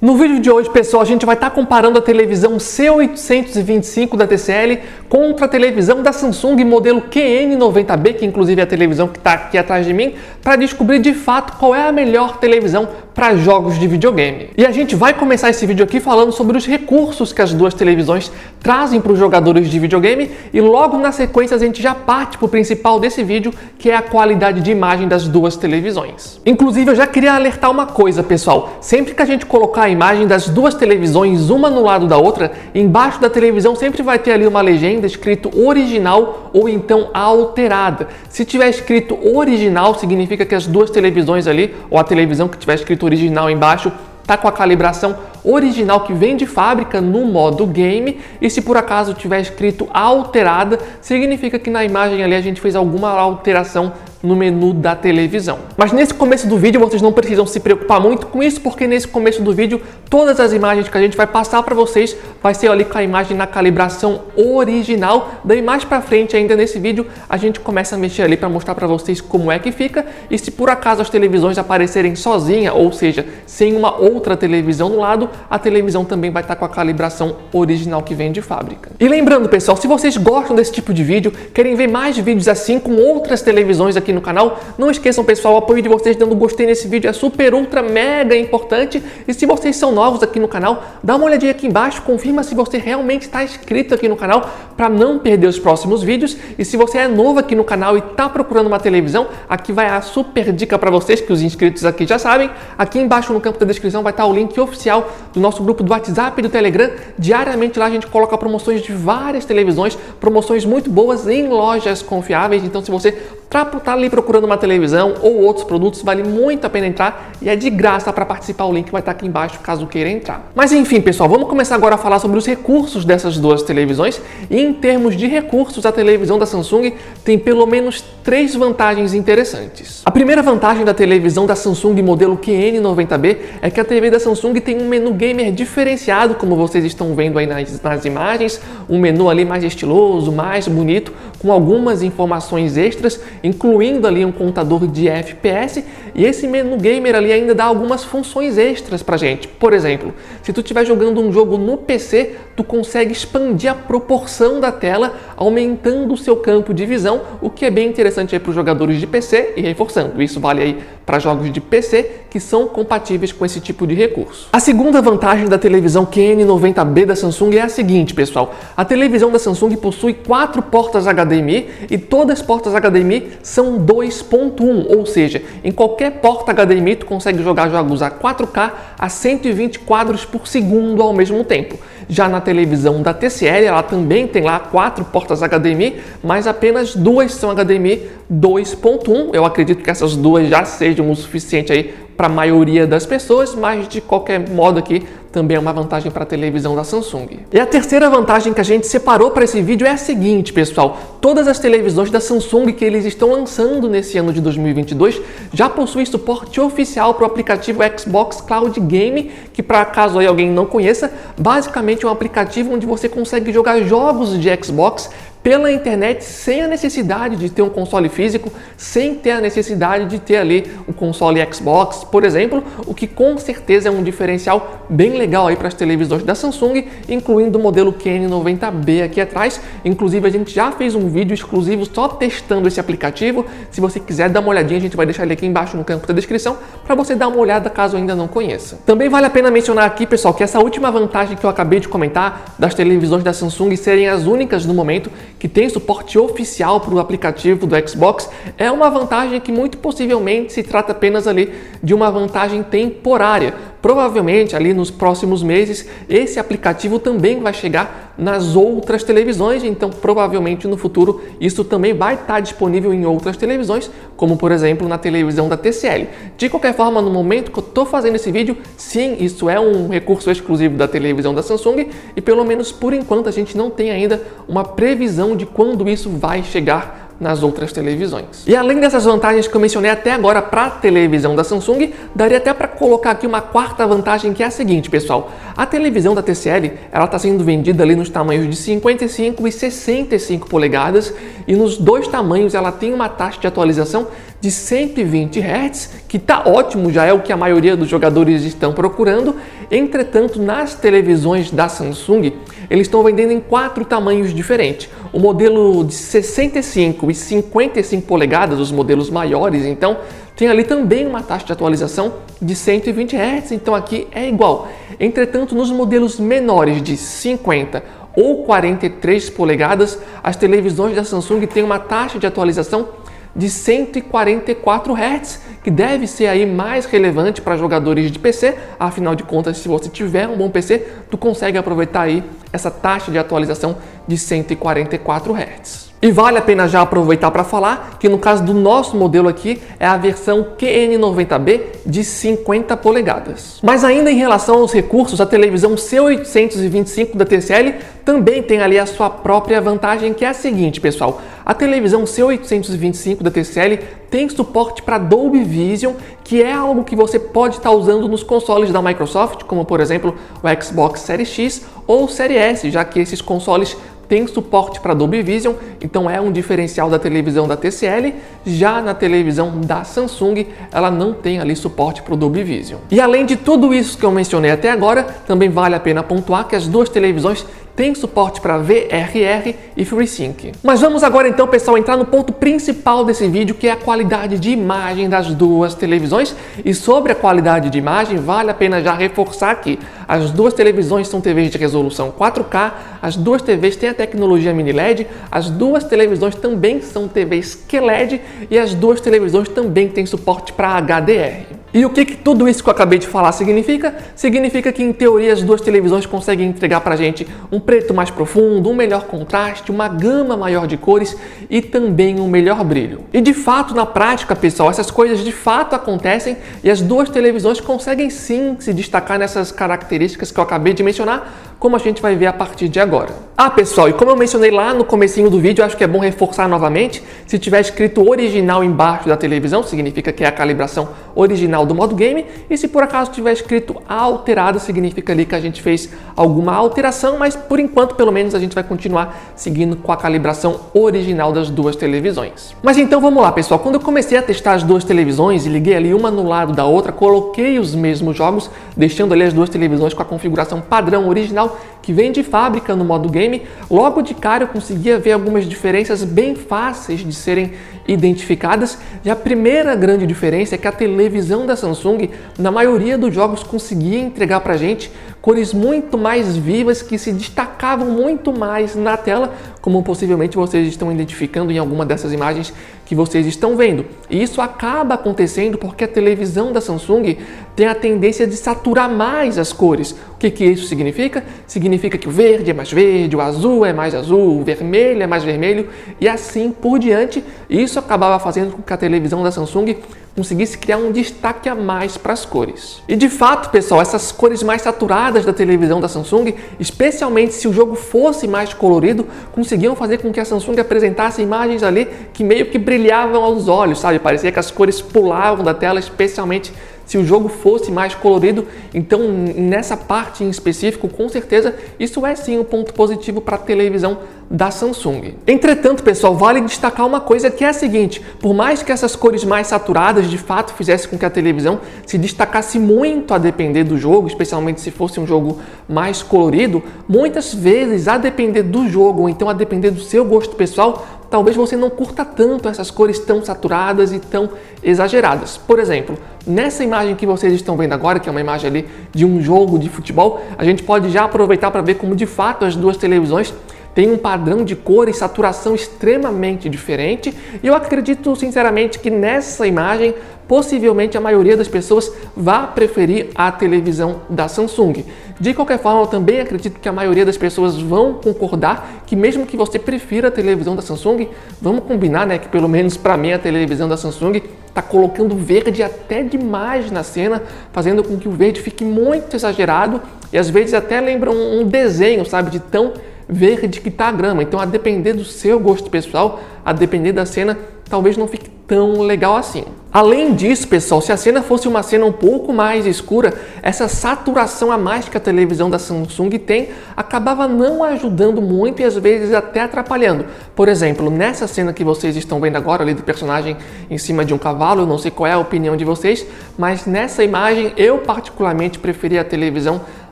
No vídeo de hoje, pessoal, a gente vai estar comparando a televisão C825 da TCL contra a televisão da Samsung modelo QN90B, que inclusive é a televisão que está aqui atrás de mim, para descobrir de fato qual é a melhor televisão para jogos de videogame. E a gente vai começar esse vídeo aqui falando sobre os recursos que as duas televisões trazem para os jogadores de videogame e logo na sequência a gente já parte para o principal desse vídeo, que é a qualidade de imagem das duas televisões. Inclusive, eu já queria alertar uma coisa, pessoal. Sempre que a gente colocar a imagem das duas televisões, uma no lado da outra, embaixo da televisão sempre vai ter ali uma legenda escrito original ou então alterada. Se tiver escrito original, significa que as duas televisões ali, ou a televisão que tiver escrito original embaixo, está com a calibração original que vem de fábrica no modo game, e se por acaso tiver escrito alterada, significa que na imagem ali a gente fez alguma alteração no menu da televisão. Mas nesse começo do vídeo vocês não precisam se preocupar muito com isso, porque nesse começo do vídeo todas as imagens que a gente vai passar para vocês vai ser ali com a imagem na calibração original. Daí mais para frente ainda nesse vídeo a gente começa a mexer ali para mostrar para vocês como é que fica, e se por acaso as televisões aparecerem sozinha, ou seja, sem uma outra televisão no lado, a televisão também vai estar com a calibração original que vem de fábrica. E lembrando, pessoal, se vocês gostam desse tipo de vídeo, querem ver mais vídeos assim com outras televisões aqui no canal, não esqueçam, pessoal, o apoio de vocês dando gostei nesse vídeo é super, ultra, mega importante. E se vocês são novos aqui no canal, dá uma olhadinha aqui embaixo, confirma se você realmente está inscrito aqui no canal para não perder os próximos vídeos. E se você é novo aqui no canal e está procurando uma televisão, aqui vai a super dica para vocês, que os inscritos aqui já sabem. Aqui embaixo no campo da descrição vai estar o link oficial do nosso grupo do WhatsApp e do Telegram. Diariamente lá a gente coloca promoções de várias televisões, promoções muito boas em lojas confiáveis. Então se você tá ali procurando uma televisão ou outros produtos, vale muito a pena entrar e é de graça. Para participar, o link vai estar aqui embaixo caso queira entrar. Mas enfim, pessoal, vamos começar agora a falar sobre os recursos dessas duas televisões. E em termos de recursos, a televisão da Samsung tem pelo menos 3 vantagens interessantes. A primeira vantagem da televisão da Samsung modelo QN90B é que a TV da Samsung tem um menu gamer diferenciado, como vocês estão vendo aí nas imagens, um menu ali mais estiloso, mais bonito, com algumas informações extras, incluindo ali um contador de FPS, e esse menu gamer ali ainda dá algumas funções extras pra gente. Por exemplo, se tu estiver jogando um jogo no PC, tu consegue expandir a proporção da tela, aumentando o seu campo de visão, o que é bem interessante aí para os jogadores de PC, e reforçando, isso vale aí para jogos de PC que são compatíveis com esse tipo de recurso. A segunda vantagem da televisão QN90B da Samsung é a seguinte, pessoal. A televisão da Samsung possui 4 portas HDMI e todas as portas HDMI são 2.1, ou seja, em qualquer porta HDMI tu consegue jogar jogos a 4K a 120 quadros por segundo ao mesmo tempo. Já na televisão da TCL, ela também tem lá 4 portas HDMI, mas apenas 2 são HDMI 2.1. Eu acredito que essas duas já sejam o suficiente aí para a maioria das pessoas, mas de qualquer modo aqui também é uma vantagem para a televisão da Samsung. E a terceira vantagem que a gente separou para esse vídeo é a seguinte, pessoal. Todas as televisões da Samsung que eles estão lançando nesse ano de 2022 já possuem suporte oficial para o aplicativo Xbox Cloud Game, que, para caso aí alguém não conheça, basicamente é um aplicativo onde você consegue jogar jogos de Xbox pela internet sem a necessidade de ter um console físico, sem ter a necessidade de ter ali o console Xbox, por exemplo, o que com certeza é um diferencial bem legal aí para as televisões da Samsung, incluindo o modelo QN90B aqui atrás. Inclusive a gente já fez um vídeo exclusivo só testando esse aplicativo. Se você quiser dar uma olhadinha, a gente vai deixar ele aqui embaixo no campo da descrição para você dar uma olhada caso ainda não conheça. Também vale a pena mencionar aqui, pessoal, que essa última vantagem que eu acabei de comentar das televisões da Samsung serem as únicas no momento que tem suporte oficial para o aplicativo do Xbox é uma vantagem que muito possivelmente se trata apenas ali de uma vantagem temporária. Provavelmente ali nos próximos meses esse aplicativo também vai chegar nas outras televisões, então provavelmente no futuro isso também vai estar disponível em outras televisões, como por exemplo na televisão da TCL. De qualquer forma, no momento que eu estou fazendo esse vídeo, sim, isso é um recurso exclusivo da televisão da Samsung e pelo menos por enquanto a gente não tem ainda uma previsão de quando isso vai chegar nas outras televisões. E além dessas vantagens que eu mencionei até agora para a televisão da Samsung, daria até para colocar aqui uma quarta vantagem, que é a seguinte, pessoal. A televisão da TCL, ela está sendo vendida ali nos tamanhos de 55 e 65 polegadas, e nos dois tamanhos ela tem uma taxa de atualização de 120 Hz, que está ótimo, já é o que a maioria dos jogadores estão procurando. Entretanto, nas televisões da Samsung, eles estão vendendo em 4 tamanhos diferentes. O modelo de 65 e 55 polegadas, os modelos maiores, então, tem ali também uma taxa de atualização de 120 Hz, então aqui é igual. Entretanto, nos modelos menores de 50 ou 43 polegadas, as televisões da Samsung têm uma taxa de atualização de 144 Hz, que deve ser aí mais relevante para jogadores de PC. Afinal de contas, se você tiver um bom PC, tu consegue aproveitar aí essa taxa de atualização de 144 Hz. E vale a pena já aproveitar para falar que no caso do nosso modelo aqui é a versão QN90B de 50 polegadas. Mas ainda em relação aos recursos, a televisão C825 da TCL também tem ali a sua própria vantagem, que é a seguinte, pessoal. A televisão C825 da TCL tem suporte para Dolby Vision, que é algo que você pode estar usando nos consoles da Microsoft, como por exemplo o Xbox Series X ou Series S, já que esses consoles tem suporte para Dolby Vision, então é um diferencial da televisão da TCL. Já na televisão da Samsung, ela não tem ali suporte para o Dolby Vision. E além de tudo isso que eu mencionei até agora, também vale a pena pontuar que as duas televisões têm suporte para VRR e FreeSync. Mas vamos agora então, pessoal, entrar no ponto principal desse vídeo, que é a qualidade de imagem das duas televisões. E sobre a qualidade de imagem, vale a pena já reforçar que as duas televisões são TVs de resolução 4K, as duas TVs têm a tecnologia mini LED, as duas televisões também são TVs QLED e as duas televisões também têm suporte para HDR. E o que tudo isso que eu acabei de falar significa? Significa que, em teoria, as duas televisões conseguem entregar pra gente um preto mais profundo, um melhor contraste, uma gama maior de cores e também um melhor brilho. E de fato, na prática, pessoal, essas coisas de fato acontecem e as duas televisões conseguem sim se destacar nessas características que eu acabei de mencionar, como a gente vai ver a partir de agora. Ah, pessoal, e como eu mencionei lá no comecinho do vídeo, acho que é bom reforçar novamente, se tiver escrito original embaixo da televisão, significa que é a calibração original do modo game, e se por acaso tiver escrito alterado, significa ali que a gente fez alguma alteração, mas por enquanto, pelo menos, a gente vai continuar seguindo com a calibração original das duas televisões. Mas então vamos lá, pessoal, quando eu comecei a testar as duas televisões e liguei ali uma no lado da outra, coloquei os mesmos jogos, deixando ali as duas televisões com a configuração padrão original que vem de fábrica no modo game, logo de cara eu conseguia ver algumas diferenças bem fáceis de serem identificadas. E a primeira grande diferença é que a televisão da Samsung, na maioria dos jogos, conseguia entregar pra gente cores muito mais vivas que se destacavam muito mais na tela, como possivelmente vocês estão identificando em alguma dessas imagens que vocês estão vendo. E isso acaba acontecendo porque a televisão da Samsung tem a tendência de saturar mais as cores. O que isso significa? Significa que o verde é mais verde, o azul é mais azul, o vermelho é mais vermelho e assim por diante. Isso acabava fazendo com que a televisão da Samsung conseguisse criar um destaque a mais para as cores. E de fato, pessoal, essas cores mais saturadas da televisão da Samsung, especialmente se o jogo fosse mais colorido, conseguiam fazer com que a Samsung apresentasse imagens ali que meio que brilhavam aos olhos, sabe? Parecia que as cores pulavam da tela, especialmente se o jogo fosse mais colorido. Então, nessa parte em específico, com certeza, isso é sim um ponto positivo para a televisão da Samsung. Entretanto, pessoal, vale destacar uma coisa, que é a seguinte: por mais que essas cores mais saturadas de fato fizessem com que a televisão se destacasse muito a depender do jogo, especialmente se fosse um jogo mais colorido, muitas vezes, a depender do jogo, ou então a depender do seu gosto pessoal, talvez você não curta tanto essas cores tão saturadas e tão exageradas. Por exemplo, nessa imagem que vocês estão vendo agora, que é uma imagem ali de um jogo de futebol, a gente pode já aproveitar para ver como de fato as duas televisões têm um padrão de cor e saturação extremamente diferente. E eu acredito sinceramente que nessa imagem, possivelmente a maioria das pessoas vá preferir a televisão da Samsung. De qualquer forma, eu também acredito que a maioria das pessoas vão concordar que, mesmo que você prefira a televisão da Samsung, vamos combinar, né, que pelo menos para mim a televisão da Samsung está colocando verde até demais na cena, fazendo com que o verde fique muito exagerado e às vezes até lembra um desenho, sabe, de tão verde que tá a grama. Então, a depender do seu gosto pessoal, a depender da cena, talvez não fique tão legal assim. Além disso, pessoal, se a cena fosse uma cena um pouco mais escura, essa saturação a mais que a televisão da Samsung tem acabava não ajudando muito e às vezes até atrapalhando. Por exemplo, nessa cena que vocês estão vendo agora ali do personagem em cima de um cavalo, eu não sei qual é a opinião de vocês, mas nessa imagem eu particularmente preferi a televisão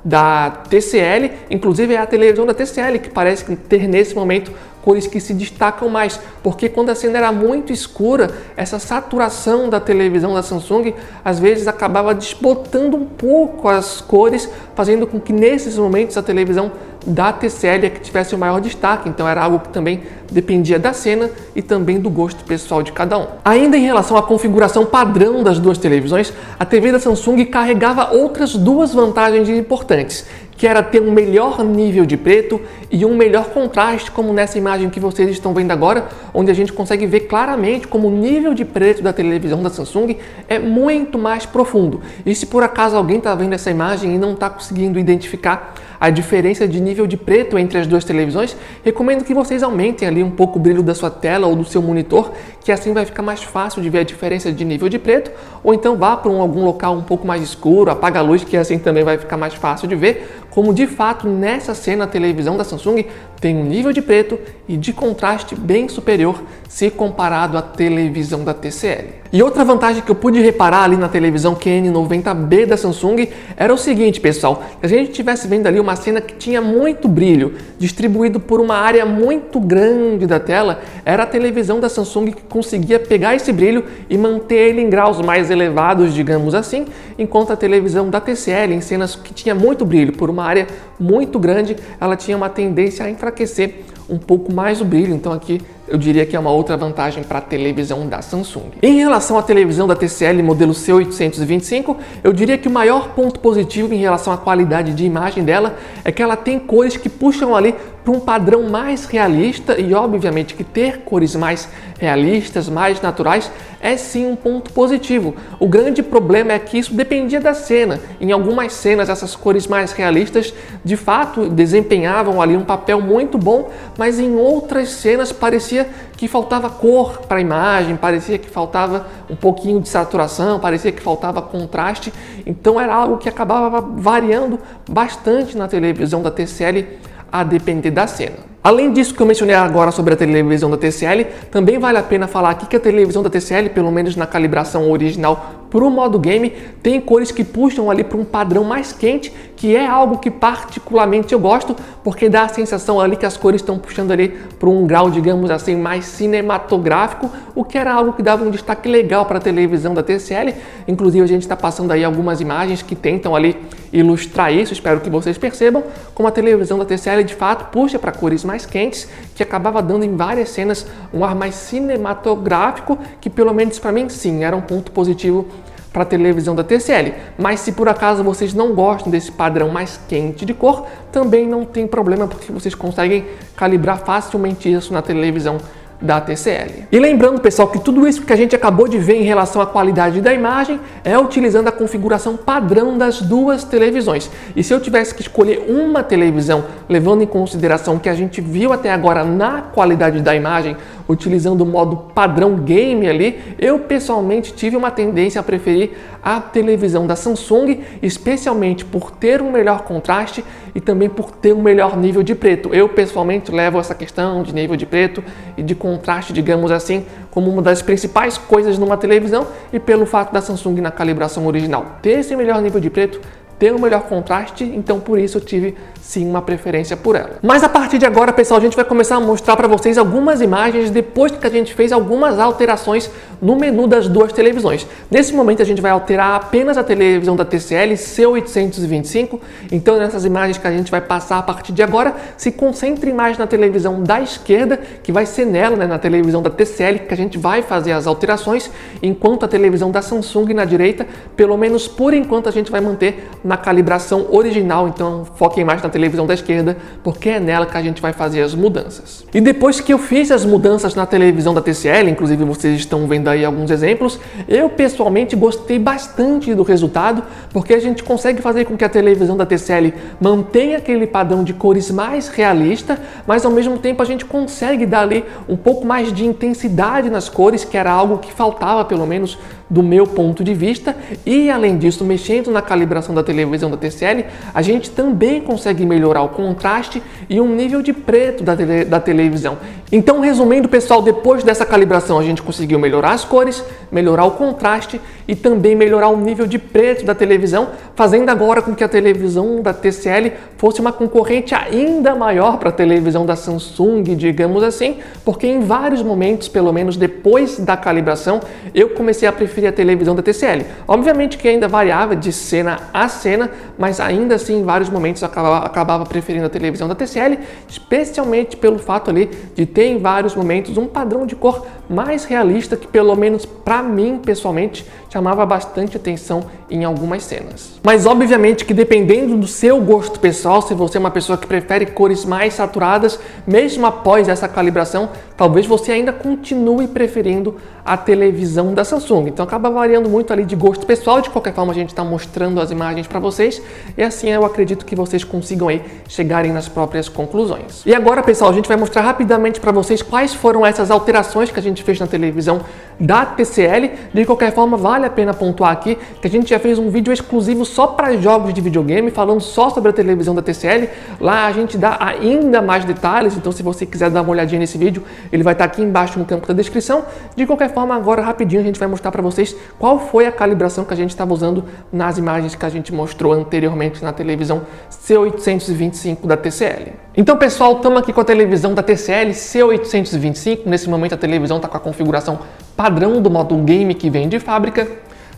da TCL, inclusive é a televisão da TCL que parece ter nesse momento cores que se destacam mais, porque quando a cena era muito escura, essa saturação da televisão da Samsung às vezes acabava desbotando um pouco as cores, fazendo com que nesses momentos a televisão da TCL é que tivesse o maior destaque, então era algo que também dependia da cena e também do gosto pessoal de cada um. Ainda em relação à configuração padrão das duas televisões, a TV da Samsung carregava outras duas vantagens importantes, que era ter um melhor nível de preto e um melhor contraste, como nessa imagem que vocês estão vendo agora, onde a gente consegue ver claramente como o nível de preto da televisão da Samsung é muito mais profundo. E se por acaso alguém está vendo essa imagem e não está conseguindo identificar a diferença de nível de preto entre as duas televisões, recomendo que vocês aumentem ali um pouco o brilho da sua tela ou do seu monitor, que assim vai ficar mais fácil de ver a diferença de nível de preto, ou então vá para algum local um pouco mais escuro, apaga a luz, que assim também vai ficar mais fácil de ver, como de fato nessa cena a televisão da Samsung tem um nível de preto e de contraste bem superior se comparado à televisão da TCL. E outra vantagem que eu pude reparar ali na televisão QN90B da Samsung era o seguinte, pessoal, se a gente estivesse vendo ali uma cena que tinha muito brilho, distribuído por uma área muito grande da tela, era a televisão da Samsung que conseguia pegar esse brilho e manter ele em graus mais elevados, digamos assim, enquanto a televisão da TCL, em cenas que tinha muito brilho por uma área muito grande, ela tinha uma tendência a enfraquecer um pouco mais o brilho. Então aqui eu diria que é uma outra vantagem para a televisão da Samsung. Em relação à televisão da TCL modelo C825, eu diria que o maior ponto positivo em relação à qualidade de imagem dela é que ela tem cores que puxam ali para um padrão mais realista e obviamente que ter cores mais realistas, mais naturais, é sim um ponto positivo. O grande problema é que isso dependia da cena. Em algumas cenas essas cores mais realistas de fato desempenhavam ali um papel muito bom, mas em outras cenas parecia que faltava cor para a imagem, parecia que faltava um pouquinho de saturação, parecia que faltava contraste, então era algo que acabava variando bastante na televisão da TCL a depender da cena. Além disso que eu mencionei agora sobre a televisão da TCL, também vale a pena falar aqui que a televisão da TCL, pelo menos na calibração original para o modo game, tem cores que puxam ali para um padrão mais quente, que é algo que particularmente eu gosto, porque dá a sensação ali que as cores estão puxando ali para um grau, digamos assim, mais cinematográfico, o que era algo que dava um destaque legal para a televisão da TCL. Inclusive a gente está passando aí algumas imagens que tentam ali ilustrar isso, espero que vocês percebam como a televisão da TCL de fato puxa para cores mais quentes, que acabava dando em várias cenas um ar mais cinematográfico, que pelo menos para mim sim, era um ponto positivo para a televisão da TCL. Mas se por acaso vocês não gostam desse padrão mais quente de cor, também não tem problema, porque vocês conseguem calibrar facilmente isso na televisão da TCL. E lembrando, pessoal, que tudo isso que a gente acabou de ver em relação à qualidade da imagem é utilizando a configuração padrão das duas televisões. E se eu tivesse que escolher uma televisão, levando em consideração o que a gente viu até agora na qualidade da imagem, utilizando o modo padrão game ali, eu pessoalmente tive uma tendência a preferir a televisão da Samsung, especialmente por ter um melhor contraste e também por ter um melhor nível de preto. Eu pessoalmente levo essa questão de nível de preto e de contraste, digamos assim, como uma das principais coisas numa televisão, e pelo fato da Samsung na calibração original ter esse melhor nível de preto, ter um melhor contraste, então por isso eu tive sim uma preferência por ela. Mas a partir de agora, pessoal, a gente vai começar a mostrar para vocês algumas imagens depois que a gente fez algumas alterações no menu das duas televisões. Nesse momento a gente vai alterar apenas a televisão da TCL C825, então nessas imagens que a gente vai passar a partir de agora, se concentre mais na televisão da esquerda, que vai ser nela, né, na televisão da TCL, que a gente vai fazer as alterações, enquanto a televisão da Samsung na direita, pelo menos por enquanto a gente vai manter na calibração original, então foquem mais na televisão da esquerda, porque é nela que a gente vai fazer as mudanças. E depois que eu fiz as mudanças na televisão da TCL, inclusive vocês estão vendo aí alguns exemplos, eu pessoalmente gostei bastante do resultado, porque a gente consegue fazer com que a televisão da TCL mantenha aquele padrão de cores mais realista, mas ao mesmo tempo a gente consegue dar ali um pouco mais de intensidade nas cores, que era algo que faltava, pelo menos do meu ponto de vista. E além disso, mexendo na calibração da televisão da TCL, a gente também consegue melhorar o contraste e um nível de preto da televisão. Então, resumindo, pessoal, depois dessa calibração a gente conseguiu melhorar as cores, melhorar o contraste e também melhorar o nível de preto da televisão, fazendo agora com que a televisão da TCL fosse uma concorrente ainda maior para a televisão da Samsung, digamos assim, porque em vários momentos, pelo menos depois da calibração, eu comecei a preferir a televisão da TCL. Obviamente que ainda variava de cena a cena, mas ainda assim em vários momentos eu acabava preferindo a televisão da TCL, especialmente pelo fato ali de ter em vários momentos um padrão de cor mais realista que, pelo menos para mim pessoalmente, chamava bastante atenção em algumas cenas. Mas obviamente que dependendo do seu gosto pessoal, se você é uma pessoa que prefere cores mais saturadas, mesmo após essa calibração, talvez você ainda continue preferindo a televisão da Samsung. Então acaba variando muito ali de gosto pessoal. De qualquer forma, a gente está mostrando as imagens para vocês e assim eu acredito que vocês consigam aí chegarem nas próprias conclusões. E agora, pessoal, a gente vai mostrar rapidamente para vocês quais foram essas alterações que a gente fez na televisão da TCL. De qualquer forma, vale a pena pontuar aqui que a gente já fez um vídeo exclusivo só para jogos de videogame, falando só sobre a televisão da TCL. Lá a gente dá ainda mais detalhes, então se você quiser dar uma olhadinha nesse vídeo, ele vai estar aqui embaixo no campo da descrição. De qualquer forma, agora rapidinho a gente vai mostrar para vocês qual foi a calibração que a gente estava usando nas imagens que a gente mostrou anteriormente na televisão C825 da TCL. Então, pessoal, estamos aqui com a televisão da TCL C825. Nesse momento a televisão está com a configuração padrão do modo game que vem de fábrica.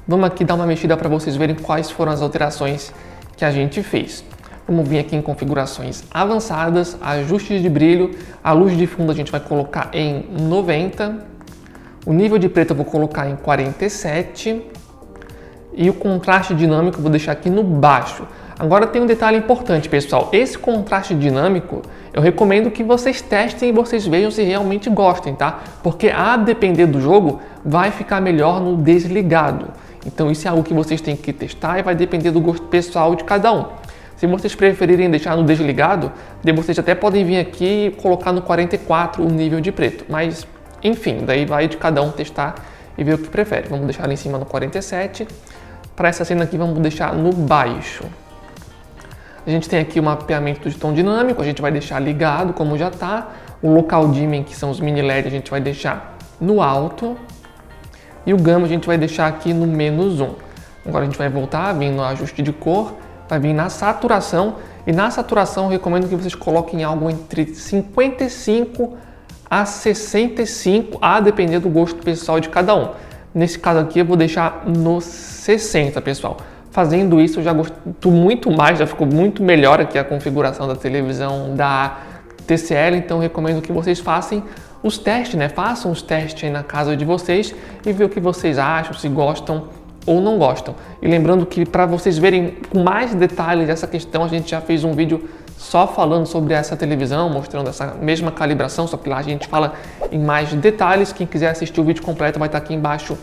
Vamos aqui dar uma mexida para vocês verem quais foram as alterações que a gente fez. Vamos vir aqui em configurações avançadas, ajustes de brilho, a luz de fundo a gente vai colocar em 90, o nível de preto eu vou colocar em 47 e o contraste dinâmico eu vou deixar aqui no baixo. Agora tem um detalhe importante, pessoal, esse contraste dinâmico eu recomendo que vocês testem e vocês vejam se realmente gostem, tá? Porque a depender do jogo vai ficar melhor no desligado. Então isso é algo que vocês têm que testar e vai depender do gosto pessoal de cada um. Se vocês preferirem deixar no desligado, vocês até podem vir aqui e colocar no 44 o nível de preto. Mas, enfim, daí vai de cada um testar e ver o que prefere. Vamos deixar lá em cima no 47. Para essa cena aqui, vamos deixar no baixo. A gente tem aqui o mapeamento de tom dinâmico, a gente vai deixar ligado como já está. O local dimming, que são os mini LED, a gente vai deixar no alto. E o gama a gente vai deixar aqui no -1. Agora a gente vai voltar, vir no ajuste de cor, vai vir na saturação. E na saturação eu recomendo que vocês coloquem algo entre 55 a 65, a depender do gosto pessoal de cada um. Nesse caso aqui eu vou deixar no 60, pessoal. Fazendo isso eu já gosto muito mais, já ficou muito melhor aqui a configuração da televisão da TCL, então eu recomendo que vocês façam os testes, né? Façam os testes aí na casa de vocês e ver o que vocês acham, se gostam ou não gostam. E lembrando que para vocês verem com mais detalhes essa questão, a gente já fez um vídeo só falando sobre essa televisão, mostrando essa mesma calibração, só que lá a gente fala em mais detalhes. Quem quiser assistir o vídeo completo vai estar aqui embaixo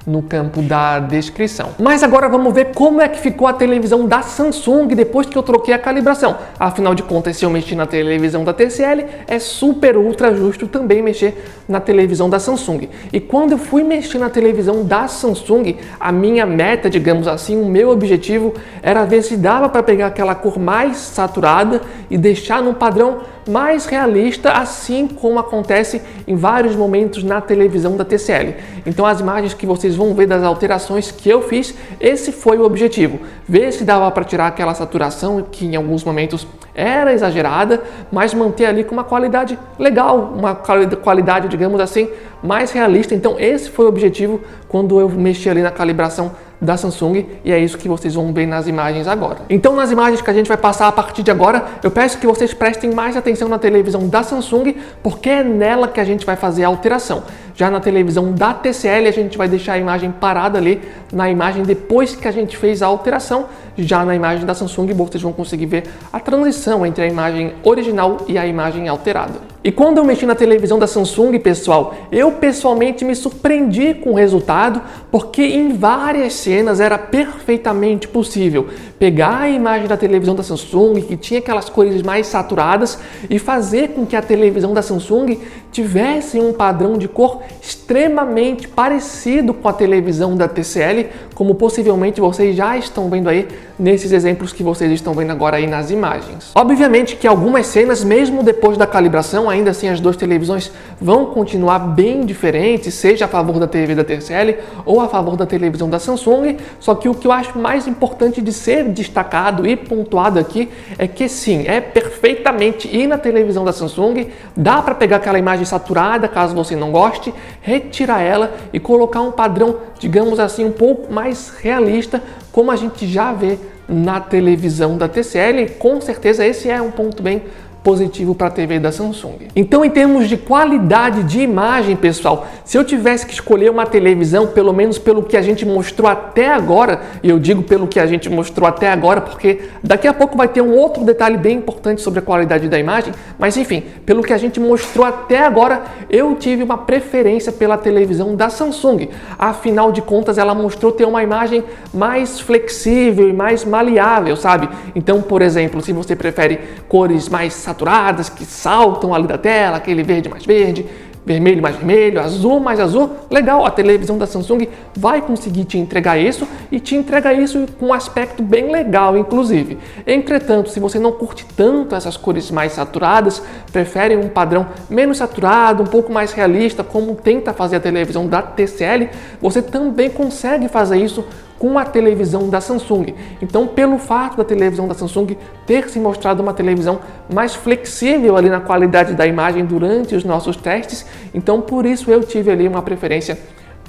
no campo da descrição. Mas agora vamos ver como é que ficou a televisão da Samsung depois que eu troquei a calibração. Afinal de contas, se eu mexi na televisão da TCL, é super ultra justo também mexer na televisão da Samsung. E quando eu fui mexer na televisão da Samsung, a minha meta, digamos assim, o meu objetivo era ver se dava para pegar aquela cor mais saturada e deixar num padrão mais realista, assim como acontece em vários momentos na televisão da TCL. Então as imagens que vocês vão ver das alterações que eu fiz, esse foi o objetivo. Ver se dava para tirar aquela saturação que em alguns momentos era exagerada, mas manter ali com uma qualidade legal, uma qualidade, digamos assim, mais realista. Então esse foi o objetivo quando eu mexi ali na calibração da Samsung e é isso que vocês vão ver nas imagens agora. Então nas imagens que a gente vai passar a partir de agora, eu peço que vocês prestem mais atenção na televisão da Samsung, porque é nela que a gente vai fazer a alteração. Já na televisão da TCL a gente vai deixar a imagem parada ali na imagem depois que a gente fez a alteração Já na imagem da Samsung, vocês vão conseguir ver a transição entre a imagem original e a imagem alterada. E quando eu mexi na televisão da Samsung, pessoal, eu pessoalmente me surpreendi com o resultado, porque em várias cenas era perfeitamente possível pegar a imagem da televisão da Samsung, que tinha aquelas cores mais saturadas, e fazer com que a televisão da Samsung tivesse um padrão de cor extremamente parecido com a televisão da TCL, como possivelmente vocês já estão vendo aí nesses exemplos que vocês estão vendo agora aí nas imagens. Obviamente que algumas cenas, mesmo depois da calibração, ainda assim as duas televisões vão continuar bem diferentes, seja a favor da TV da TCL ou a favor da televisão da Samsung, só que o que eu acho mais importante de ser destacado e pontuado aqui é que sim, é perfeitamente ir na televisão da Samsung, dá para pegar aquela imagem saturada, caso você não goste, retirar ela e colocar um padrão, digamos assim, um pouco mais realista, como a gente já vê na televisão da TCL. Com certeza esse é um ponto bem positivo para a TV da Samsung. Então, em termos de qualidade de imagem, pessoal, se eu tivesse que escolher uma televisão, pelo menos pelo que a gente mostrou até agora, e eu digo pelo que a gente mostrou até agora, porque daqui a pouco vai ter um outro detalhe bem importante sobre a qualidade da imagem, mas enfim, pelo que a gente mostrou até agora, eu tive uma preferência pela televisão da Samsung. Afinal de contas, ela mostrou ter uma imagem mais flexível e mais maleável, sabe? Então, por exemplo, se você prefere cores mais saturadas, que saltam ali da tela, aquele verde mais verde, vermelho mais vermelho, azul mais azul, legal, a televisão da Samsung vai conseguir te entregar isso e te entrega isso com um aspecto bem legal, inclusive. Entretanto, se você não curte tanto essas cores mais saturadas, prefere um padrão menos saturado, um pouco mais realista, como tenta fazer a televisão da TCL, você também consegue fazer isso com a televisão da Samsung. Então, pelo fato da televisão da Samsung ter se mostrado uma televisão mais flexível ali na qualidade da imagem durante os nossos testes, então por isso eu tive ali uma preferência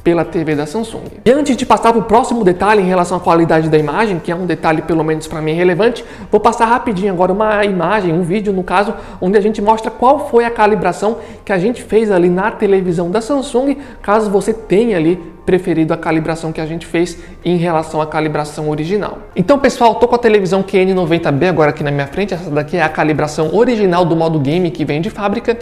pela TV da Samsung. E antes de passar para o próximo detalhe em relação à qualidade da imagem, que é um detalhe pelo menos para mim relevante, vou passar rapidinho agora uma imagem, um vídeo no caso, onde a gente mostra qual foi a calibração que a gente fez ali na televisão da Samsung, caso você tenha ali preferido a calibração que a gente fez em relação à calibração original. Então, pessoal, tô com a televisão QN90B agora aqui na minha frente. Essa daqui é a calibração original do modo game que vem de fábrica.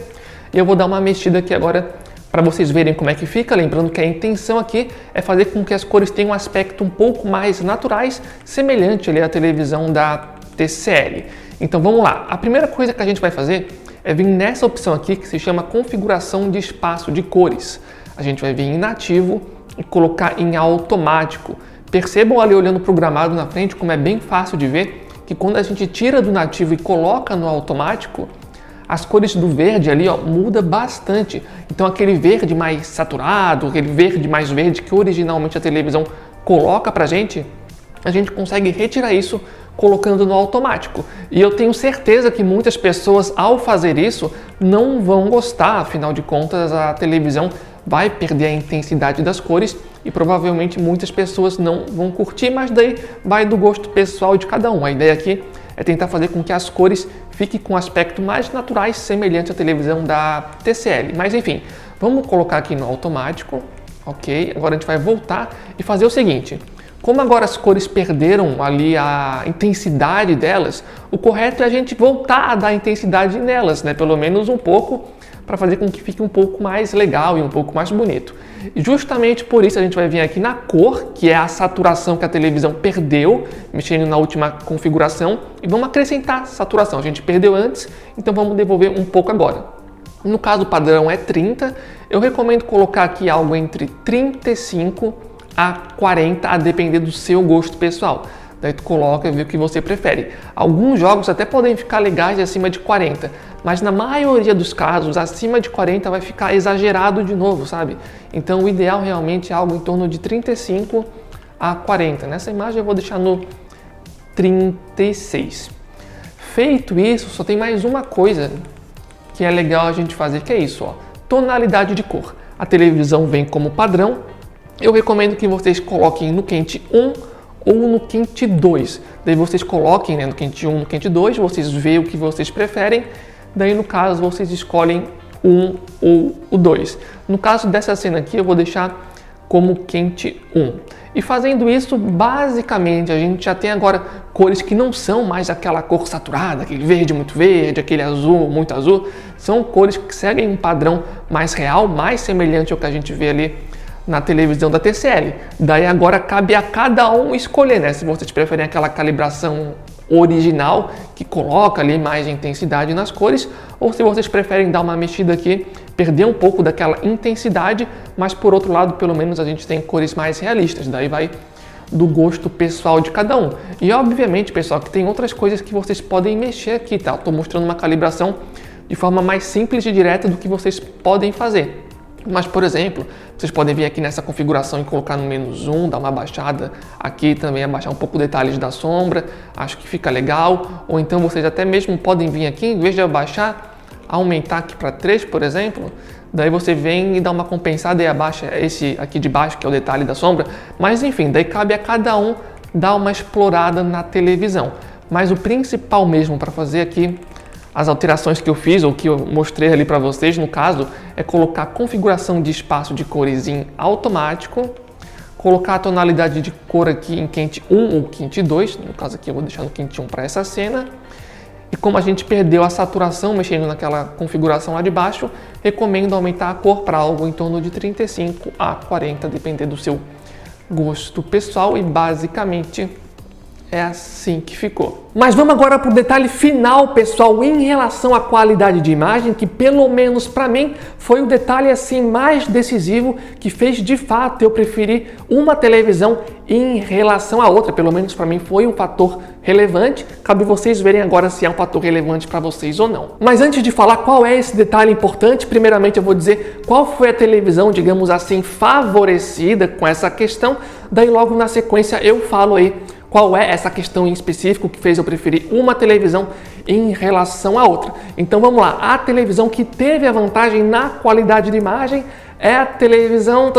E eu vou dar uma mexida aqui agora para vocês verem como é que fica. Lembrando que a intenção aqui é fazer com que as cores tenham um aspecto um pouco mais naturais, semelhante ali à televisão da TCL. Então vamos lá. A primeira coisa que a gente vai fazer é vir nessa opção aqui que se chama configuração de espaço de cores. A gente vai vir em nativo e colocar em automático. Percebam ali olhando para o gramado na frente como é bem fácil de ver que quando a gente tira do nativo e coloca no automático, as cores do verde ali muda bastante. Então aquele verde mais saturado, aquele verde mais verde que originalmente a televisão coloca pra gente, a gente consegue retirar isso colocando no automático. E eu tenho certeza que muitas pessoas ao fazer isso não vão gostar, afinal de contas a televisão vai perder a intensidade das cores e provavelmente muitas pessoas não vão curtir, mas daí vai do gosto pessoal de cada um. A ideia aqui é tentar fazer com que as cores fiquem com um aspecto mais naturais, semelhante à televisão da TCL. Mas enfim, vamos colocar aqui no automático, ok? Agora a gente vai voltar e fazer o seguinte. Como agora as cores perderam ali a intensidade delas, o correto é a gente voltar a dar intensidade nelas, né? Pelo menos um pouco, para fazer com que fique um pouco mais legal e um pouco mais bonito. E justamente por isso a gente vai vir aqui na cor, que é a saturação que a televisão perdeu, mexendo na última configuração, e vamos acrescentar saturação. A gente perdeu antes, então vamos devolver um pouco agora. No caso o padrão é 30, eu recomendo colocar aqui algo entre 35 a 40, a depender do seu gosto pessoal. Daí tu coloca e vê o que você prefere. Alguns jogos até podem ficar legais acima de 40, mas na maioria dos casos, acima de 40 vai ficar exagerado de novo, sabe? Então o ideal realmente é algo em torno de 35 a 40. Nessa imagem eu vou deixar no 36. Feito isso, só tem mais uma coisa que é legal a gente fazer, que é isso, ó, tonalidade de cor. A televisão vem como padrão. Eu recomendo que vocês coloquem no quente 1 ou no quente 2. Daí vocês coloquem, né, no quente 1, no quente 2, vocês veem o que vocês preferem. Daí no caso vocês escolhem 1 ou o 2. No caso dessa cena aqui eu vou deixar como quente 1. E fazendo isso, basicamente, a gente já tem agora cores que não são mais aquela cor saturada, aquele verde, aquele azul, muito azul. São cores que seguem um padrão mais real, mais semelhante ao que a gente vê ali na televisão da TCL. Daí agora cabe a cada um escolher, né? Se vocês preferem aquela calibração original, que coloca ali mais intensidade nas cores, ou se vocês preferem dar uma mexida aqui, perder um pouco daquela intensidade, mas por outro lado, pelo menos a gente tem cores mais realistas, daí vai do gosto pessoal de cada um. E obviamente, pessoal, que tem outras coisas que vocês podem mexer aqui, tá? Estou mostrando uma calibração de forma mais simples e direta do que vocês podem fazer. Mas, por exemplo, vocês podem vir aqui nessa configuração e colocar no menu zoom, dar uma baixada aqui também, abaixar um pouco os detalhes da sombra, acho que fica legal. Ou então vocês até mesmo podem vir aqui, em vez de abaixar, aumentar aqui para 3, por exemplo. Daí você vem e dá uma compensada e abaixa esse aqui de baixo, que é o detalhe da sombra. Mas enfim, daí cabe a cada um dar uma explorada na televisão. Mas o principal mesmo para fazer aqui, as alterações que eu fiz, ou que eu mostrei ali para vocês, no caso, é colocar a configuração de espaço de cores em automático, colocar a tonalidade de cor aqui em quente 1 ou quente 2, no caso aqui eu vou deixar no quente 1 para essa cena, e como a gente perdeu a saturação mexendo naquela configuração lá de baixo, recomendo aumentar a cor para algo em torno de 35 a 40, dependendo do seu gosto pessoal, e basicamente é assim que ficou. Mas vamos agora para o detalhe final, pessoal, em relação à qualidade de imagem, que pelo menos para mim foi o detalhe assim mais decisivo que fez de fato eu preferir uma televisão em relação à outra. Pelo menos para mim foi um fator relevante. Cabe vocês verem agora se é um fator relevante para vocês ou não. Mas antes de falar qual é esse detalhe importante, primeiramente eu vou dizer qual foi a televisão, digamos assim, favorecida com essa questão. Daí logo na sequência eu falo aí qual é essa questão em específico que fez eu preferir uma televisão em relação à outra. Então vamos lá, a televisão que teve a vantagem na qualidade de imagem é a televisão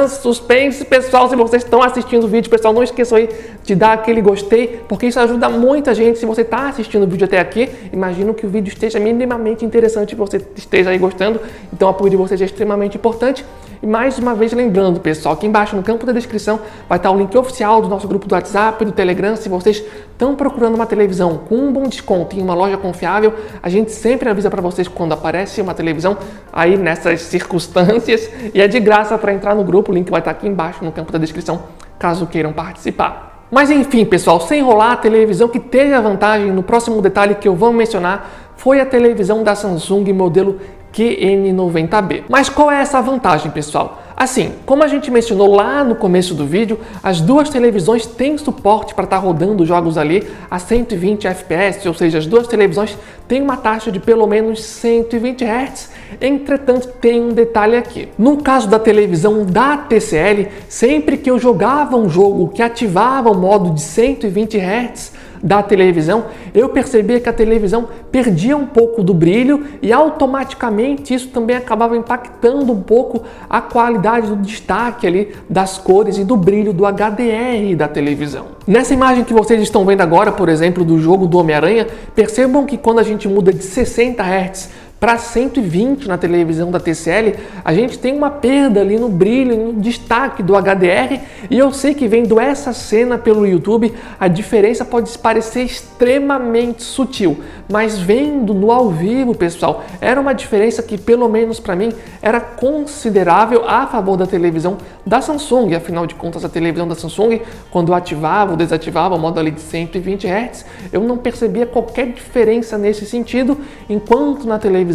suspense. Pessoal, se vocês estão assistindo o vídeo, pessoal, não esqueçam aí de dar aquele gostei, porque isso ajuda muita gente. Se você está assistindo o vídeo até aqui, imagino que o vídeo esteja minimamente interessante e você esteja aí gostando, então o apoio de vocês é extremamente importante. E mais uma vez lembrando, pessoal, aqui embaixo no campo da descrição vai estar o link oficial do nosso grupo do WhatsApp, do Telegram. Se vocês estão procurando uma televisão com um bom desconto em uma loja confiável, a gente sempre avisa para vocês quando aparece uma televisão aí nessas circunstâncias, e é de graça para entrar no grupo. O link vai estar aqui embaixo no campo da descrição, caso queiram participar. Mas enfim, pessoal, sem enrolar, a televisão que teve a vantagem no próximo detalhe que eu vou mencionar foi a televisão da Samsung modelo QN90B. Mas qual é essa vantagem, pessoal? Assim, como a gente mencionou lá no começo do vídeo, as duas televisões têm suporte para estar rodando jogos ali a 120 fps, ou seja, as duas televisões têm uma taxa de pelo menos 120 Hz. Entretanto, tem um detalhe aqui. No caso da televisão da TCL, sempre que eu jogava um jogo que ativava o modo de 120 Hz da televisão, eu percebia que a televisão perdia um pouco do brilho e automaticamente isso também acabava impactando um pouco a qualidade do destaque ali das cores e do brilho do HDR da televisão. Nessa imagem que vocês estão vendo agora, por exemplo, do jogo do Homem-Aranha, percebam que quando a gente muda de 60 Hz para 120 na televisão da TCL, a gente tem uma perda ali no brilho, no destaque do HDR, e eu sei que vendo essa cena pelo YouTube, a diferença pode parecer extremamente sutil, mas vendo no ao vivo, pessoal, era uma diferença que pelo menos para mim era considerável a favor da televisão da Samsung. Afinal de contas, a televisão da Samsung, quando eu ativava ou desativava o modo ali de 120 Hz, eu não percebia qualquer diferença nesse sentido, enquanto na televisão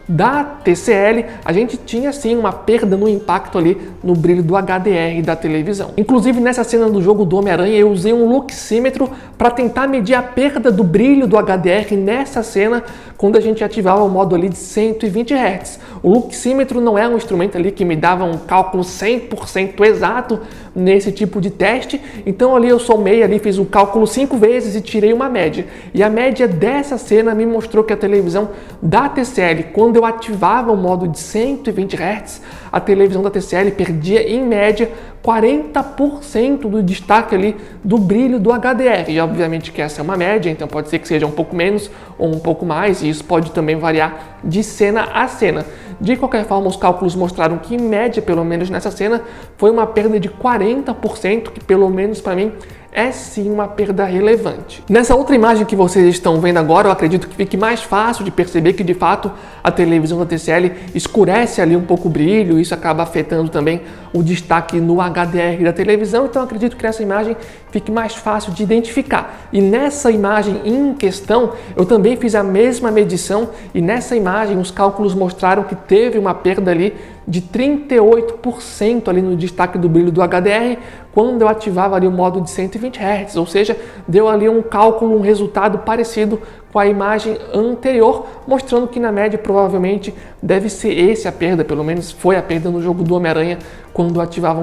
da TCL, a gente tinha sim uma perda no impacto ali no brilho do HDR da televisão. Inclusive nessa cena do jogo do Homem-Aranha eu usei um luxímetro para tentar medir a perda do brilho do HDR nessa cena quando a gente ativava o modo ali de 120 Hz. O luxímetro não é um instrumento ali que me dava um cálculo 100% exato nesse tipo de teste, então ali eu somei ali, fiz o cálculo 5 vezes e tirei uma média. E a média dessa cena me mostrou que a televisão da TCL, quando eu ativava o modo de 120 Hz, a televisão da TCL perdia em média 40% do destaque ali do brilho do HDR. E obviamente que essa é uma média, então pode ser que seja um pouco menos ou um pouco mais, e isso pode também variar de cena a cena. De qualquer forma, os cálculos mostraram que em média, pelo menos nessa cena, foi uma perda de 40%, que pelo menos para mim é sim uma perda relevante. Nessa outra imagem que vocês estão vendo agora, eu acredito que fique mais fácil de perceber que de fato a televisão da TCL escurece ali um pouco o brilho, isso acaba afetando também o destaque no HDR da televisão, então eu acredito que nessa imagem fique mais fácil de identificar. E nessa imagem em questão, eu também fiz a mesma medição e nessa imagem os cálculos mostraram que teve uma perda ali de 38% ali no destaque do brilho do HDR quando eu ativava ali o modo de 120 Hz, ou seja, deu ali um cálculo, um resultado parecido com a imagem anterior, mostrando que na média provavelmente deve ser esse a perda, pelo menos foi a perda no jogo do Homem-Aranha quando eu ativava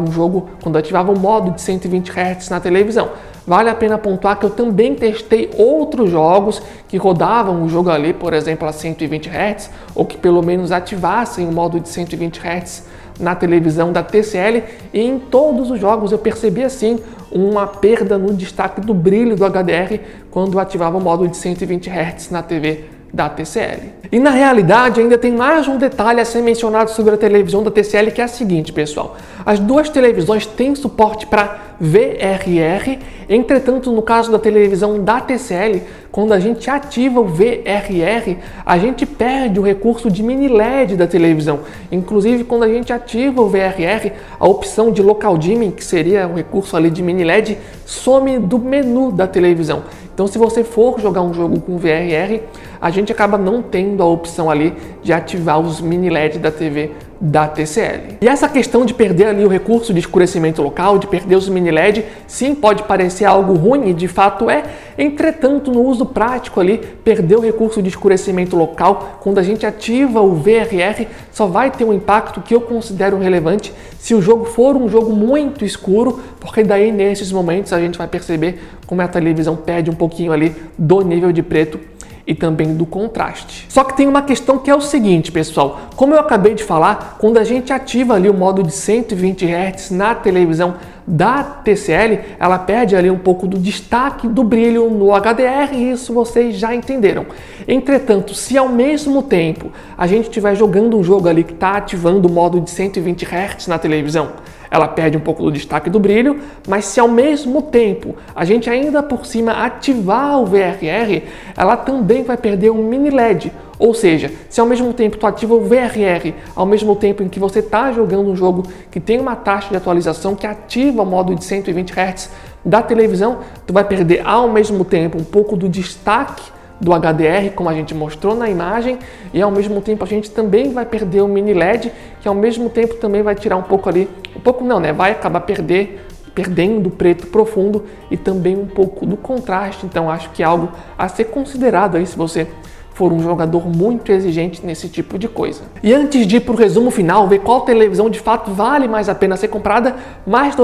quando eu ativava o modo de 120 Hz na televisão. Vale a pena pontuar que eu também testei outros jogos que rodavam o jogo ali, por exemplo, a 120 Hz, ou que pelo menos ativassem o modo de 120 Hz na televisão da TCL, e em todos os jogos eu percebi assim uma perda no destaque do brilho do HDR quando eu ativava o modo de 120 Hz na TV da TCL. E na realidade ainda tem mais um detalhe a ser mencionado sobre a televisão da TCL, que é a seguinte, pessoal. As duas televisões têm suporte para VRR, entretanto no caso da televisão da TCL, quando a gente ativa o VRR, a gente perde o recurso de mini LED da televisão. Inclusive quando a gente ativa o VRR, a opção de local dimming, que seria o recurso ali de mini LED, some do menu da televisão. Então se você for jogar um jogo com VRR, a gente acaba não tendo a opção ali de ativar os mini LED da TV da TCL. E essa questão de perder ali o recurso de escurecimento local, de perder os mini LED, sim, pode parecer algo ruim e de fato é. Entretanto, no uso prático ali, perder o recurso de escurecimento local, quando a gente ativa o VRR, só vai ter um impacto que eu considero relevante se o jogo for um jogo muito escuro, porque daí nesses momentos a gente vai perceber como a televisão perde um pouquinho ali do nível de preto e também do contraste. Só que tem uma questão que é o seguinte, pessoal, como eu acabei de falar, quando a gente ativa ali o modo de 120 Hz na televisão da TCL, ela perde ali um pouco do destaque do brilho no HDR, e isso vocês já entenderam. Entretanto, se ao mesmo tempo a gente estiver jogando um jogo ali que está ativando o modo de 120 Hz na televisão, ela perde um pouco do destaque do brilho, mas se ao mesmo tempo a gente ainda por cima ativar o VRR, ela também vai perder um mini LED. Ou seja, se ao mesmo tempo tu ativa o VRR, ao mesmo tempo em que você está jogando um jogo que tem uma taxa de atualização que ativa o modo de 120 Hz da televisão, tu vai perder ao mesmo tempo um pouco do destaque do HDR, como a gente mostrou na imagem, e ao mesmo tempo a gente também vai perder o mini LED, que ao mesmo tempo também vai tirar um pouco ali, um pouco não, né? Vai acabar perdendo o preto profundo e também um pouco do contraste. Então acho que é algo a ser considerado aí se você for um jogador muito exigente nesse tipo de coisa. E antes de ir para o resumo final, ver qual televisão de fato vale mais a pena ser comprada, mais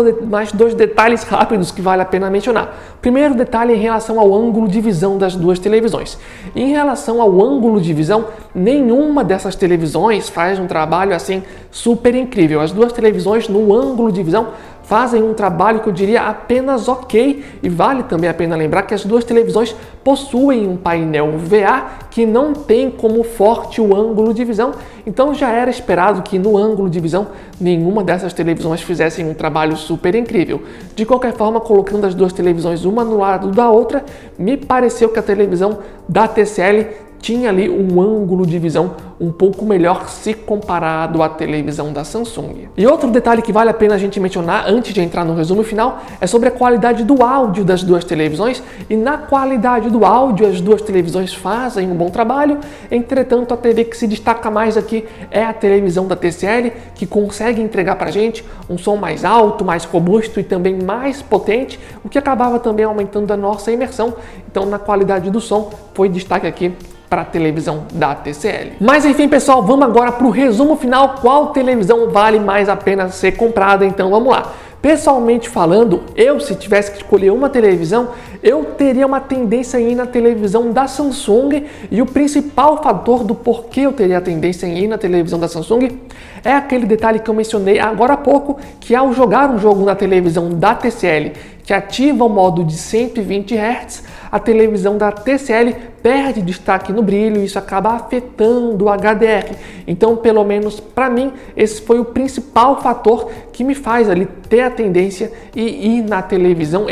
dois detalhes rápidos que vale a pena mencionar. Primeiro detalhe em relação ao ângulo de visão das duas televisões. Em relação ao ângulo de visão, nenhuma dessas televisões faz um trabalho assim super incrível. As duas televisões no ângulo de visão fazem um trabalho que eu diria apenas ok, e vale também a pena lembrar que as duas televisões possuem um painel VA que não tem como forte o ângulo de visão, então já era esperado que no ângulo de visão nenhuma dessas televisões fizessem um trabalho super incrível. De qualquer forma, colocando as duas televisões uma no lado da outra, me pareceu que a televisão da TCL tinha ali um ângulo de visão um pouco melhor se comparado à televisão da Samsung. E outro detalhe que vale a pena a gente mencionar antes de entrar no resumo final é sobre a qualidade do áudio das duas televisões, e na qualidade do áudio as duas televisões fazem um bom trabalho. Entretanto, a TV que se destaca mais aqui é a televisão da TCL, que consegue entregar pra gente um som mais alto, mais robusto e também mais potente, o que acabava também aumentando a nossa imersão. Então, na qualidade do som, foi destaque aqui para a televisão da TCL. Mas enfim, pessoal, vamos agora para o resumo final. Qual televisão vale mais a pena ser comprada? Então vamos lá. Pessoalmente falando, se tivesse que escolher uma televisão, eu teria uma tendência em ir na televisão da Samsung, e o principal fator do porquê eu teria a tendência em ir na televisão da Samsung é aquele detalhe que eu mencionei agora há pouco, que ao jogar um jogo na televisão da TCL que ativa o modo de 120 Hz, a televisão da TCL perde destaque no brilho e isso acaba afetando o HDR. Então, pelo menos para mim, esse foi o principal fator que me faz ali ter a tendência em ir na televisão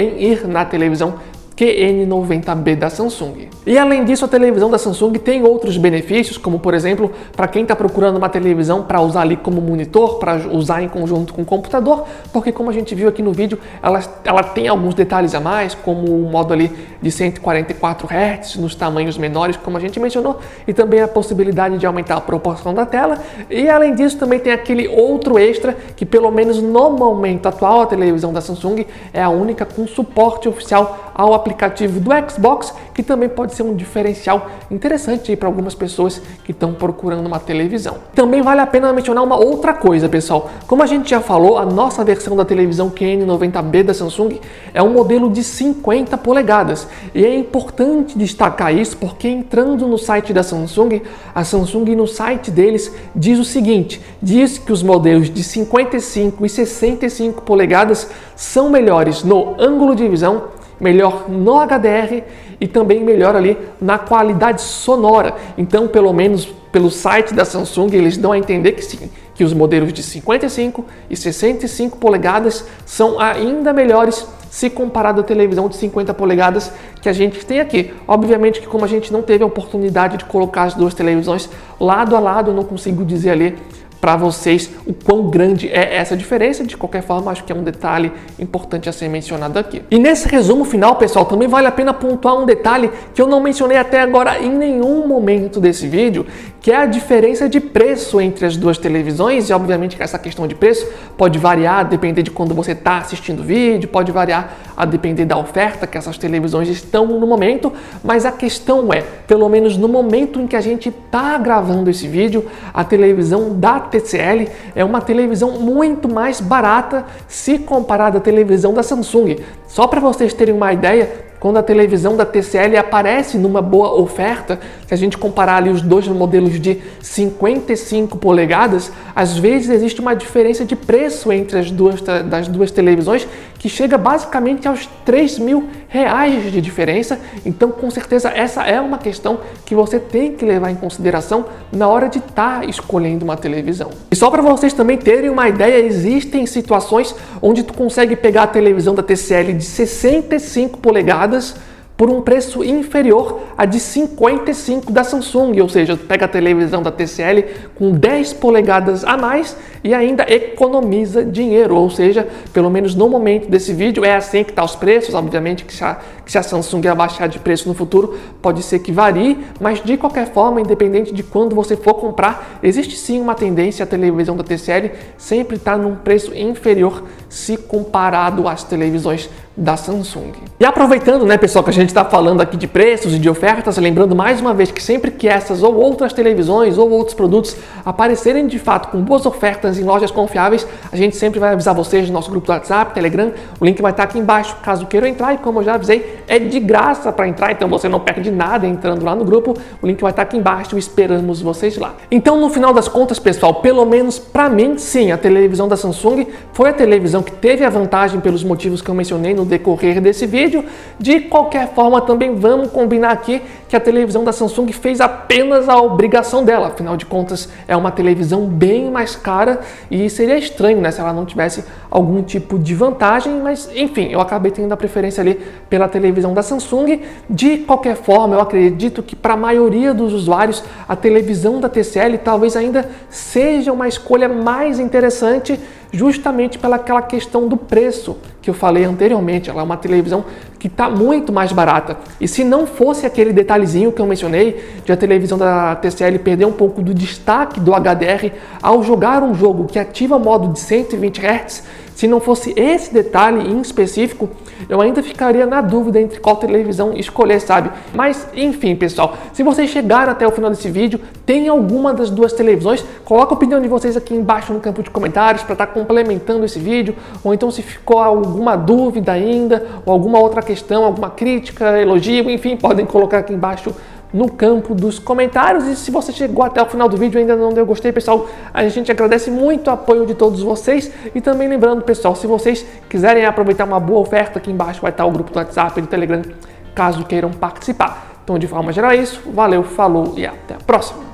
QN90B da Samsung. E além disso, a televisão da Samsung tem outros benefícios, como por exemplo, para quem está procurando uma televisão para usar ali como monitor, para usar em conjunto com o computador, porque como a gente viu aqui no vídeo, ela tem alguns detalhes a mais, como o modo ali de 144 Hz nos tamanhos menores, como a gente mencionou, e também a possibilidade de aumentar a proporção da tela. E além disso, também tem aquele outro extra, que pelo menos no momento atual, a televisão da Samsung é a única com suporte oficial ao aplicativo do Xbox, que também pode ser um diferencial interessante para algumas pessoas que estão procurando uma televisão. Também vale a pena mencionar uma outra coisa, pessoal. Como a gente já falou, a nossa versão da televisão QN90B da Samsung é um modelo de 50 polegadas. E é importante destacar isso porque entrando no site da Samsung, a Samsung no site deles diz o seguinte, diz que os modelos de 55 e 65 polegadas são melhores no ângulo de visão, melhor no HDR e também melhor ali na qualidade sonora. Então, pelo menos pelo site da Samsung, eles dão a entender que sim, que os modelos de 55 e 65 polegadas são ainda melhores se comparado à televisão de 50 polegadas que a gente tem aqui. Obviamente que como a gente não teve a oportunidade de colocar as duas televisões lado a lado, eu não consigo dizer ali para vocês o quão grande é essa diferença. De qualquer forma, acho que é um detalhe importante a ser mencionado aqui. E nesse resumo final, pessoal, também vale a pena pontuar um detalhe que eu não mencionei até agora em nenhum momento desse vídeo, que é a diferença de preço entre as duas televisões. E obviamente que essa questão de preço pode variar a depender de quando você está assistindo o vídeo, pode variar a depender da oferta que essas televisões estão no momento, mas a questão é, pelo menos no momento em que a gente está gravando esse vídeo, a televisão da TCL é uma televisão muito mais barata se comparada à televisão da Samsung. Só para vocês terem uma ideia, quando a televisão da TCL aparece numa boa oferta, se a gente comparar ali os dois modelos de 55 polegadas, às vezes existe uma diferença de preço entre das duas televisões que chega basicamente aos R$3.000 de diferença. Então, com certeza, essa é uma questão que você tem que levar em consideração na hora de estar escolhendo uma televisão. E só para vocês também terem uma ideia, existem situações onde tu consegue pegar a televisão da TCL de 65 polegadas por um preço inferior a de 55 da Samsung, ou seja, pega a televisão da TCL com 10 polegadas a mais e ainda economiza dinheiro, ou seja, pelo menos no momento desse vídeo é assim que está os preços. Obviamente que se a Samsung abaixar de preço no futuro, pode ser que varie, mas de qualquer forma, independente de quando você for comprar, existe sim uma tendência a televisão da TCL sempre estar num preço inferior se comparado às televisões da Samsung. E aproveitando, né, pessoal, que a gente está falando aqui de preços e de ofertas, lembrando mais uma vez que sempre que essas ou outras televisões ou outros produtos aparecerem de fato com boas ofertas em lojas confiáveis, a gente sempre vai avisar vocês no nosso grupo do WhatsApp, Telegram, o link vai estar aqui embaixo caso queiram entrar, e como eu já avisei, é de graça para entrar, então você não perde nada entrando lá no grupo, o link vai estar aqui embaixo e esperamos vocês lá. Então, no final das contas, pessoal, pelo menos para mim, sim, a televisão da Samsung foi a televisão que teve a vantagem pelos motivos que eu mencionei no decorrer desse vídeo. De qualquer forma, também vamos combinar aqui que a televisão da Samsung fez apenas a obrigação dela, afinal de contas é uma televisão bem mais cara e seria estranho, né, se ela não tivesse algum tipo de vantagem, mas enfim, eu acabei tendo a preferência ali pela televisão da Samsung. De qualquer forma, eu acredito que para a maioria dos usuários a televisão da TCL talvez ainda seja uma escolha mais interessante, justamente pelaquela questão do preço, que eu falei anteriormente. Ela é uma televisão que está muito mais barata. E se não fosse aquele detalhezinho que eu mencionei, de a televisão da TCL perder um pouco do destaque do HDR ao jogar um jogo que ativa modo de 120 Hz, se não fosse esse detalhe em específico, eu ainda ficaria na dúvida entre qual televisão escolher, sabe? Mas, enfim, pessoal, se vocês chegaram até o final desse vídeo, tem alguma das duas televisões, coloca a opinião de vocês aqui embaixo no campo de comentários para estar complementando esse vídeo, ou então se ficou alguma dúvida ainda, ou alguma outra questão, alguma crítica, elogio, enfim, podem colocar aqui embaixo no campo dos comentários. E se você chegou até o final do vídeo e ainda não deu gostei, pessoal, a gente agradece muito o apoio de todos vocês. E também lembrando, pessoal, se vocês quiserem aproveitar uma boa oferta, aqui embaixo vai estar o grupo do WhatsApp e do Telegram, caso queiram participar. Então, de forma geral é isso. Valeu, falou e até a próxima!